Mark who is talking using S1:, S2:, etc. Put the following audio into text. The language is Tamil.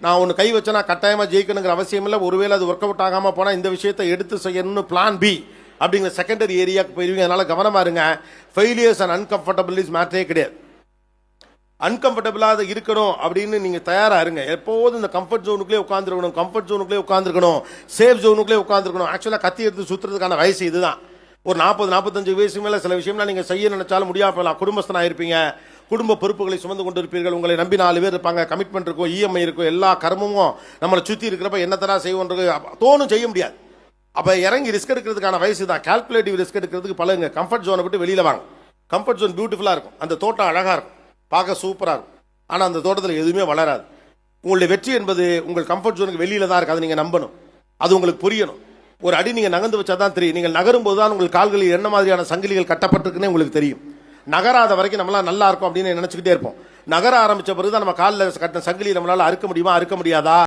S1: நான் ஒன்று கை வச்சா நான் கட்டாயமாக ஜெயிக்கணுங்கிற அவசியம் இல்லை. ஒருவேளை அது ஒர்க் அவுட் ஆகாமல் போனால் இந்த விஷயத்தை எடுத்து செய்யணும்னு பிளான் பி அப்படிங்கிற செகண்டரி ஏரியாவுக்கு போயிருவீங்க. அதனால் கவனமாக இருங்க. ஃபெயிலியர்ஸ் அண்ட் அன்கம்ஃபர்டபிலிட்டிஸ் மேட்டரே கிடையாது. அன்கம்ஃபர்டபுளாக இருக்கணும் அப்படின்னு நீங்கள் தயாராக இருங்க. எப்போதும் இந்த கம்ஃபர்ட் ஜோனுக்குள்ளே உட்காந்துருக்கணும், கம்ஃபர்ட் ஜோனுக்குள்ளே உட்காந்துருக்கணும், சேஃப் ஜோனுக்குள்ளே உட்காந்துருக்கணும். ஆக்சுவலாக கத்தி எடுத்து சுற்றுறதுக்கான வயசு இதுதான். ஒரு 40-45 வயசு மேலே சில விஷயம்லாம் நீங்கள் செய்ய நினைச்சாலும் முடியாமல் போகலாம். குடும்பஸ்தனாக இருப்பீங்க, குடும்ப பொறுப்புகளை சுமந்து கொண்டு இருப்பீர்கள், உங்களை நம்பி 4 பேர் இருப்பாங்க, கமிட்மெண்ட் இருக்கும், இஎம்ஐ இருக்கும், எல்லா கர்மமும் நம்மளை சுற்றி இருக்கிறப்ப என்னத்தரா செய்வோன்றது தோணும், செய்ய முடியாது. அப்போ இறங்கி ரிஸ்க் எடுக்கிறதுக்கான வயசு தான். கால்குலேட்டிவ் ரிஸ்க் எடுக்கிறதுக்கு பழகுங்க. கம்ஃபர்ட் ஜோனை விட்டு வெளியில் வாங்க. கம்ஃபர்ட் ஜோன் பியூட்டிஃபுல்லாக இருக்கும், அந்த தோட்டம் அழகாக இருக்கும், பார்க்க சூப்பராக இருக்கும். ஆனால் அந்த தோட்டத்தில் எதுவுமே வளராது. உங்களுடைய வெற்றி என்பது உங்கள் கம்ஃபர்ட் ஜோனுக்கு வெளியில் தான் இருக்குது. அதை நீங்கள் நம்பணும், அது உங்களுக்கு புரியணும். ஒரு அடி நீங்கள் நகர்ந்து வச்சா தான் தெரியும். நீங்கள் நகரும் போது தான் உங்கள் கால்களில் என்ன மாதிரியான சங்கிலிகள் கட்டப்பட்டிருக்குன்னு உங்களுக்கு தெரியும். நகராத வரைக்கும் நம்மளால் நல்லா இருக்கும் அப்படின்னு நினச்சிக்கிட்டே இருப்போம். நகர ஆரம்பித்த பிறகு தான் நம்ம காலில் கட்டின சங்கிலி நம்மளால் அறுக்க முடியுமா, அறுக்க முடியாதா?